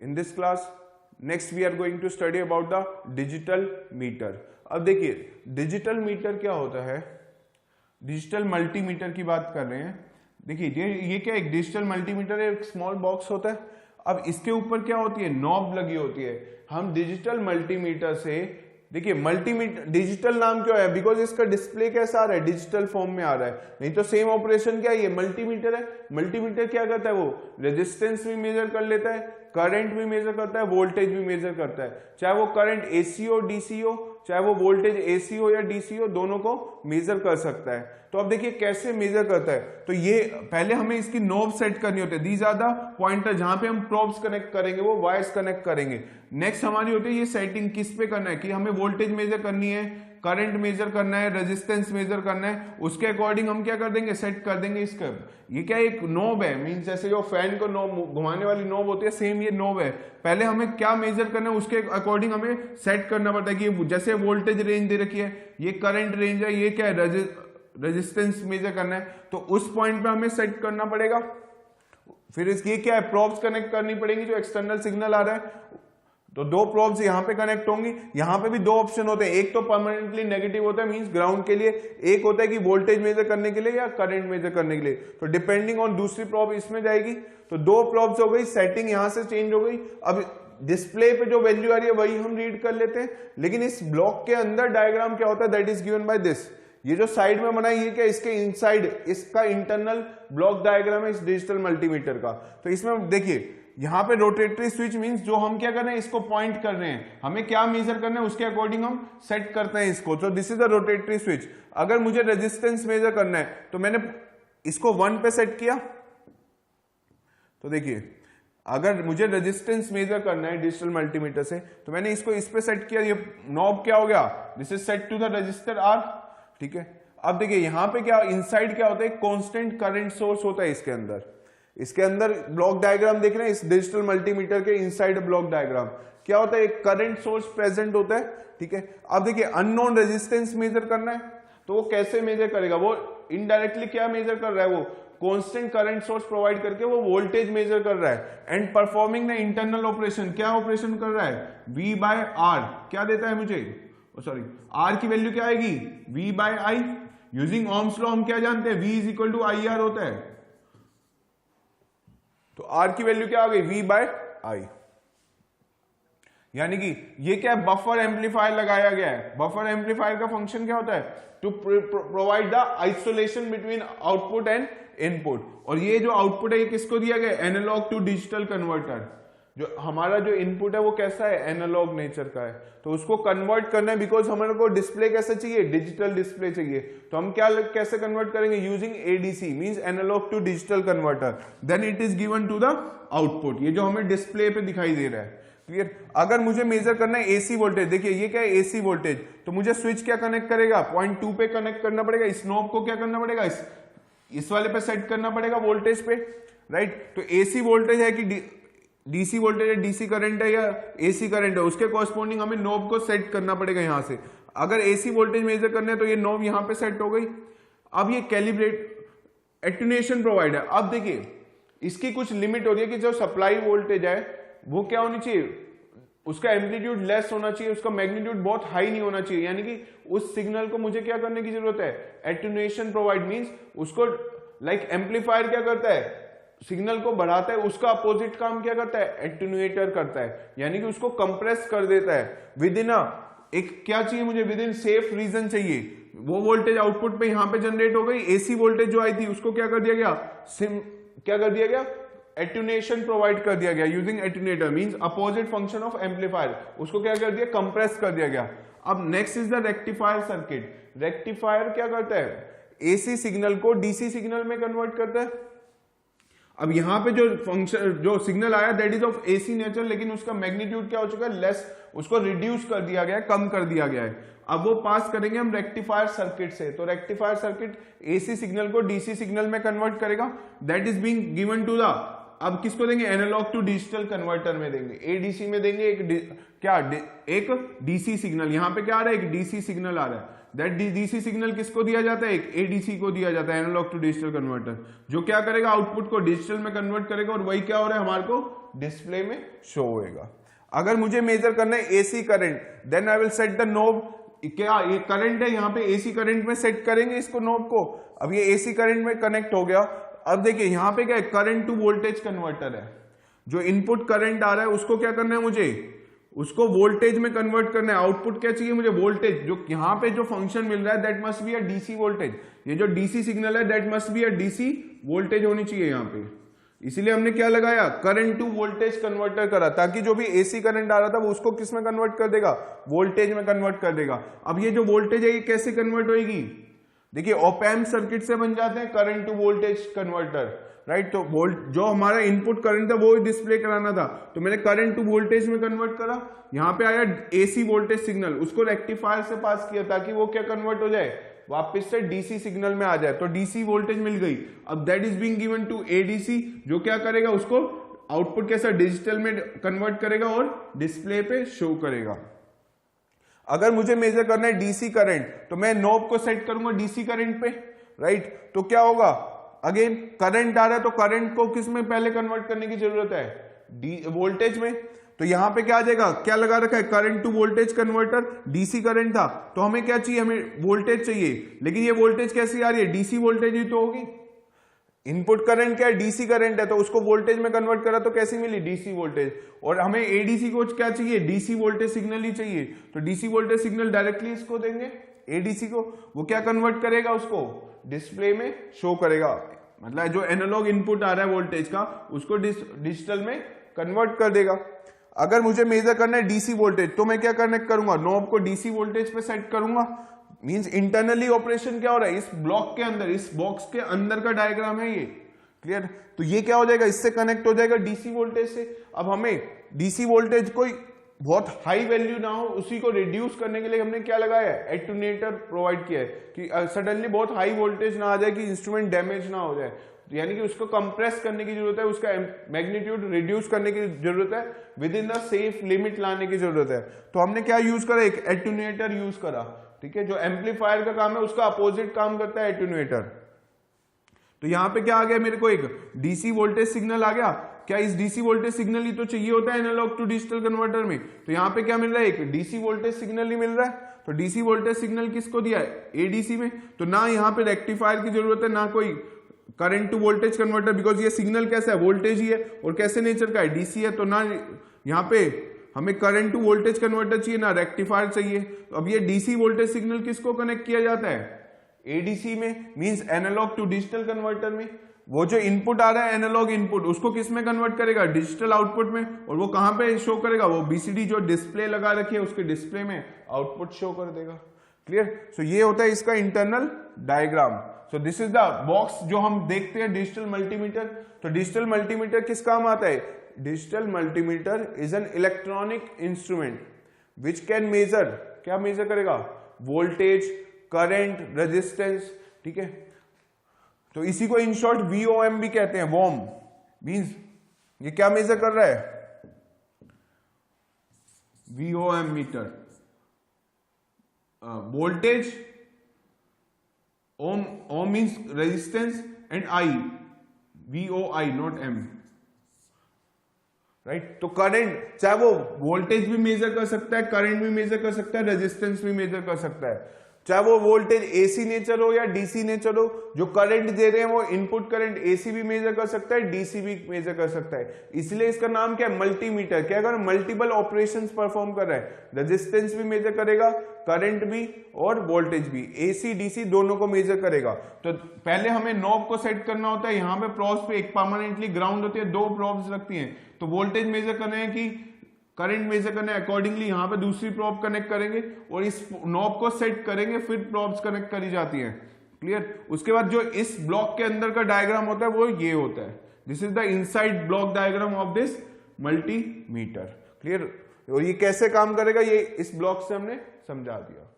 In this class, next we are going to study about the digital meter. अब देखिए digital meter क्या होता है, डिजिटल मल्टीमीटर की बात कर रहे हैं। देखिए ये क्या, एक डिजिटल मल्टीमीटर है, एक स्मॉल बॉक्स होता है। अब इसके ऊपर क्या होती है, नॉब लगी होती है। हम डिजिटल मल्टीमीटर से, देखिए मल्टीमीटर डिजिटल नाम क्यों है, बिकॉज इसका डिस्प्ले कैसा आ रहा है, डिजिटल फॉर्म में आ रहा है। नहीं तो सेम ऑपरेशन क्या है, ये मल्टीमीटर है। मल्टीमीटर क्या करता है, वो रेजिस्टेंस भी मेजर कर लेता है, करंट भी मेजर करता है, वोल्टेज भी मेजर करता है। चाहे वो करंट एसी हो डीसी हो, चाहे वो वोल्टेज एसी हो या डीसी हो, दोनों को मेजर कर सकता है। तो अब देखिए कैसे मेजर करता है। तो ये पहले हमें इसकी नोब सेट करनी होती है। दीज आर द पॉइंटर, जहां पे हम प्रोब्स कनेक्ट करेंगे, वो वायर्स कनेक्ट करेंगे। नेक्स्ट हमारी होती है ये सेटिंग, किस पे करना है, कि हमें वोल्टेज मेजर करनी है, करंट मेजर करना है, रेजिस्टेंस मेजर करना है। उसके अकॉर्डिंग हम क्या कर देंगे, सेट कर देंगे इसका। ये क्या एक नोब है, मींस जैसे जो फैन को नोब घुमाने वाली नोब होती है, सेम ये नोब है। पहले हमें क्या मेजर करना है, उसके अकॉर्डिंग हमें सेट करना पड़ता है कि जैसे वोल्टेज रेंज दे रखी है, ये करंट रेंज है, ये क्या है रेजिस्टेंस मेजर करना है, तो उस पॉइंट पे हमें सेट करना पड़ेगा। फिर इसकी क्या है, प्रोब्स कनेक्ट करनी पड़ेगी, जो एक्सटर्नल सिग्नल आ रहा है। तो दो प्रोब्स यहां पे कनेक्ट होंगी। यहां पे भी दो ऑप्शन होते हैं, एक तो परमानेंटली नेगेटिव होता है, मींस ग्राउंड के लिए, एक होता है कि वोल्टेज मेजर करने के लिए या करंट मेजर करने के लिए। तो डिपेंडिंग ऑन दूसरी प्रोब इसमें जाएगी। तो दो प्रोब्स हो गई, सेटिंग यहां से चेंज हो गई। अब डिस्प्ले पे जो वैल्यू आ रही है वही हम रीड कर लेते हैं। लेकिन इस ब्लॉक के अंदर डायग्राम क्या होता है, that is given by this. ये जो साइड में बना है, ये क्या, इसके इनसाइड इसका इंटरनल ब्लॉक डायग्राम है इस डिजिटल मल्टीमीटर का। तो इसमें देखिए यहां पे रोटेटरी स्विच मींस जो हम क्या कर रहे हैं, इसको पॉइंट कर रहे हैं, हमें क्या मेजर करना है उसके अकॉर्डिंग हम सेट करते हैं इसको। तो this is the rotary switch. अगर मुझे रेजिस्टेंस मेजर करना है तो मैंने इसको 1 पे सेट किया। तो देखिए अगर मुझे रेजिस्टेंस मेजर करना है डिजिटल मल्टीमीटर से, तो मैंने इसको इस पे सेट किया। ये नॉब क्या हो गया, this is set to the resistor R. ठीक है, अब देखिए यहां पे क्या इनसाइड क्या होता है, कांस्टेंट करंट सोर्स होता है इसके अंदर। इसके अंदर ब्लॉक डायग्राम देख रहे हैं, इस डिजिटल मल्टीमीटर के इनसाइड ब्लॉक डायग्राम क्या होता है, एक करंट सोर्स प्रेजेंट होता है। ठीक है, अब देखिए अननोन रेजिस्टेंस मेजर करना है, तो वो कैसे मेजर करेगा, वो इनडायरेक्टली क्या मेजर कर रहा है, वो कांस्टेंट करंट सोर्स प्रोवाइड करके वो वोल्टेज मेजर कर रहा है। And performing the internal operation, क्या ऑपरेशन कर रहा है, V बाय R क्या देता है मुझे, सॉरी R की वैल्यू क्या आएगी, V by I। Using ohm's law हम क्या जानते हैं, V is equal to IR होता है। तो R की वैल्यू क्या आ गई, V बाय I। यानी कि ये क्या है, बफर एम्पलीफायर लगाया गया है। बफर एम्पलीफायर का फंक्शन क्या होता है, to provide the isolation between output and input. और ये जो आउटपुट है ये किसको दिया गया, एनालॉग टू डिजिटल कन्वर्टर। जो हमारा जो इनपुट है वो कैसा है, एनालॉग नेचर का है, तो उसको कन्वर्ट करना है। बिकॉज हमारे को डिस्प्ले कैसे चाहिए, डिजिटल डिस्प्ले चाहिए, तो हम क्या कैसे कन्वर्ट करेंगे, using ADC means analogue to digital converter. Then it is given to the output, ये जो हमें डिस्प्ले पे दिखाई दे रहा है। क्लियर। अगर मुझे मेजर करना है एसी वोल्टेज, देखिए ये क्या है एसी वोल्टेज, तो मुझे स्विच क्या कनेक्ट करेगा, पॉइंट 2 पे कनेक्ट करना पड़ेगा। इस नॉब को क्या करना पड़ेगा, इस वाले पे सेट करना पड़ेगा वोल्टेज पे, राइट। तो एसी वोल्टेज है कि डीसी वोल्टेज है, डीसी करंट है या एसी करंट है, उसके कॉरस्पॉन्डिंग हमें नॉब को सेट करना पड़ेगा यहां से। अगर एसी वोल्टेज मेजर करना है तो ये नॉब यहां पे सेट हो गई। अब ये कैलिब्रेट एटेन्यूएशन प्रोवाइड है। अब देखिए इसकी कुछ लिमिट हो रही है कि जो सप्लाई वोल्टेज है वो क्या होनी चाहिए, उसका एम्पलीट्यूड लेस होना चाहिए, उसका मैग्नीट्यूड बहुत हाई नहीं होना चाहिए। यानी कि उस सिग्नल को मुझे क्या करने की जरूरत है, एटेन्यूएशन प्रोवाइड मींस उसको लाइक एम्पलीफायर क्या करता है, सिग्नल को बढ़ाता है, उसका अपोजिट काम क्या करता है, एटेन्यूएटर करता है, यानी कि उसको कंप्रेस कर देता है। विद इन एक क्या चाहिए मुझे, विद इन सेफ रीजन चाहिए। वो वोल्टेज आउटपुट पे यहां पे जनरेट हो गई, एसी वोल्टेज जो आई थी उसको क्या कर दिया गया, क्या कर दिया गया, एटेन्यूएशन प्रोवाइड कर दिया गया using attenuator means opposite function of amplifier, उसको क्या कर दिया, कंप्रेस कर दिया गया। अब next is the rectifier circuit. Rectifier क्या करता है, एसी सिग्नल को डीसी सिग्नल में कन्वर्ट करता है। अब यहां पे जो फंक्शन जो सिग्नल आया that is of AC nature, लेकिन उसका मैग्नीट्यूड क्या हो चुका है, लेस, उसको रिड्यूस कर दिया गया है, कम कर दिया गया है। अब वो पास करेंगे हम रेक्टिफायर सर्किट से। तो रेक्टिफायर सर्किट एसी सिग्नल को डीसी सिग्नल में कन्वर्ट करेगा, that is being given to the, अब किसको देंगे, एनालॉग टू डिजिटल कन्वर्टर में देंगे, एडीसी में देंगे। एक डीसी सिग्नल, यहां पे क्या आ रहा है, एक डीसी सिग्नल आ रहा है। दैट डीसी सिग्नल किसको दिया जाता है, एक एडीसी को दिया जाता है, एनालॉग टू डिजिटल कन्वर्टर, जो क्या करेगा, आउटपुट को डिजिटल में कन्वर्ट करेगा। और वही क्या हो रहा है, हमारे को डिस्प्ले में शो होएगा। अगर मुझे मेजर करना है AC current, then I will set the knob. क्या ये करंट है, यहाँ पे एसी करंट में सेट करेंगे इसको नोब को। अब ये एसी करंट में कनेक्ट हो गया। अब देखिए यहाँ पे क्या है, करंट टू वोल्टेज कन्वर्टर है। जो इनपुट करंट आ रहा है उसको क्या करना है मुझे, उसको वोल्टेज में कन्वर्ट करना है। आउटपुट क्या चाहिए मुझे, वोल्टेज। जो यहाँ पे जो फंक्शन मिल रहा है that must be a DC voltage. ये जो डीसी सिग्नल है that must be a DC voltage होनी चाहिए यहाँ पे। इसीलिए हमने क्या लगाया, करंट टू वोल्टेज कन्वर्टर करा, ताकि जो भी एसी करंट आ रहा था वो उसको किस में कन्वर्ट कर देगा, वोल्टेज में कन्वर्ट कर देगा। अब ये जो वोल्टेज है ये कैसे कन्वर्ट होगी, देखिए ऑप एम्प सर्किट से बन जाते हैं current to voltage converter, right. तो वोल्ट जो हमारा इनपुट करंट था वो डिस्प्ले कराना था, तो मैंने करंट टू वोल्टेज में कन्वर्ट करा। यहाँ पे आया एसी वोल्टेज सिग्नल, उसको रेक्टिफायर से पास किया ताकि वो क्या कन्वर्ट हो जाए, वापस से डीसी सिग्नल में आ जाए। तो डीसी वोल्टेज मिल गई। अब that is being given to ADC, जो क्या करेगा, उसको आउटपुट कैसा डिजिटल में कन्वर्ट करेगा और डिस्प्ले पे शो करेगा। अगर मुझे मेजर करना है डीसी करंट, तो मैं नॉब को सेट करूंगा डीसी करंट पे, राइट। तो क्या होगा, अगेन करंट आ रहा है तो करंट को किस में पहले कन्वर्ट करने की जरूरत है, वोल्टेज में। तो यहां पे क्या आ जाएगा, क्या लगा रखा है, current to voltage converter. DC current था तो हमें क्या चाहिए, हमें वोल्टेज चाहिए, लेकिन ये वोल्टेज कैसी आ रही है, डीसी वोल्टेज ही तो होगी। इनपुट करंट क्या है, डीसी करंट है, तो उसको वोल्टेज में कन्वर्ट करा तो कैसी मिली, डीसी वोल्टेज। और हमें एडीसी को क्या चाहिए, डीसी वोल्टेज सिग्नल ही चाहिए। तो डीसी वोल्टेज सिग्नल डायरेक्टली इसको देंगे एडीसी को, वो क्या कन्वर्ट करेगा, उसको डिस्प्ले में शो करेगा। मतलब जो एनालॉग इनपुट आ रहा है वोल्टेज का, उसको डिजिटल में कन्वर्ट कर देगा। अगर मुझे मेजर करना है डीसी वोल्टेज, तो मैं क्या कनेक्ट करूंगा, नॉब को डीसी वोल्टेज पे सेट करूंगा। मींस इंटरनली ऑपरेशन क्या हो रहा है, इस ब्लॉक के अंदर, इस बॉक्स के अंदर का डायग्राम है ये, क्लियर। तो ये क्या हो जाएगा, इससे कनेक्ट हो जाएगा डीसी वोल्टेज से। अब हमें डीसी वोल्टेज कोई बहुत हाई वैल्यू ना हो, उसी को रिड्यूस करने के लिए हमने क्या लगाया है, एटूनेटर प्रोवाइड किया है कि सडनली बहुत हाई वोल्टेज ना आ जाए कि इंस्ट्रूमेंट डैमेज ना हो जाए। यानी कि उसको कंप्रेस करने की जरूरत है, उसका मैग्नीट्यूड रिड्यूस करने की जरूरत है, with in the safe limit लाने की जरूरत है। तो हमने क्या यूज करा, एक एटूनेटर यूज करा, ठीक है। जो एम्पलीफायर का काम है उसका अपोजिट काम करता है एटूनेटर। तो यहां पे क्या आ गया, मेरे को एक डीसी वोल्टेज सिग्नल आ गया। क्या इस डीसी वोल्टेज सिग्नल ही तो चाहिए होता है एनालॉग टू डिजिटल कन्वर्टर में। तो यहां पे क्या मिल रहा है, एक डीसी वोल्टेज सिग्नल ही मिल रहा है। तो डीसी वोल्टेज सिग्नल किसको दिया है, एडीसी में। तो ना यहाँ पे रेक्टिफायर की जरूरत है, ना कोई current to voltage converter, because ये सिग्नल कैसा है, वोल्टेज ही है, और कैसे नेचर का है, डीसी है। तो ना यहाँ पे हमें करंट टू वोल्टेज कन्वर्टर चाहिए, ना रेक्टिफायर चाहिए। तो अब ये डीसी वोल्टेज सिग्नल किसको कनेक्ट किया जाता है, एडीसी में, means analogue to digital converter में। वो जो इनपुट आ रहा है एनालॉग इनपुट, उसको किस में कन्वर्ट करेगा, डिजिटल आउटपुट में। और वो कहां पे शो करेगा, वो बीसीडी जो डिस्प्ले लगा रखी है उसके डिस्प्ले में आउटपुट शो कर देगा, क्लियर। सो ये होता है इसका internal diagram. So this is the box जो हम देखते हैं डिजिटल मल्टीमीटर। तो डिजिटल मल्टीमीटर किस काम आता है, digital multimeter is an electronic instrument which can measure, क्या मेजर करेगा, वोल्टेज, करंट, रेजिस्टेंस, ठीक है। तो इसी को इन शॉर्ट VOM भी कहते हैं, वॉम मींस ये क्या मेजर कर रहा है, VOM meter, voltage, ohm means resistance, and I, VOI not M, right. तो करंट, चाहे वो वोल्टेज भी मेजर कर सकता है, करंट भी मेजर कर सकता है, रेजिस्टेंस भी मेजर कर सकता है। चाहे वो वोल्टेज एसी नेचर हो या डीसी नेचर हो, जो करंट दे रहे हैं वो इनपुट करंट एसी भी मेजर कर सकता है, डीसी भी मेजर कर सकता है। इसलिए इसका नाम क्या है, मल्टीमीटर। क्या कर, मल्टीपल ऑपरेशंस परफॉर्म कर रहा है, रेजिस्टेंस भी मेजर करेगा, करंट भी और वोल्टेज भी, एसी डीसी दोनों को मेजर करेगा। तो पहले हमें नॉब को सेट करना होता है, यहाँ पे प्रोब्स पे एक परमानेंटली ग्राउंड होती है, 2 प्रोब्स रखती हैं। तो वोल्टेज मेजर करना है कि करंट मेजर करना है, अकॉर्डिंगली यहां पे दूसरी प्रोब कनेक्ट करेंगे और इस नॉब को सेट करेंगे, फिर प्रोब्स कनेक्ट करी जाती हैं, क्लियर। उसके बाद जो इस ब्लॉक के अंदर का डायग्राम होता है वो ये होता है, this is the inside block diagram of this multimeter, clear. और ये कैसे काम करेगा ये इस ब्लॉक से हमने समझा दिया।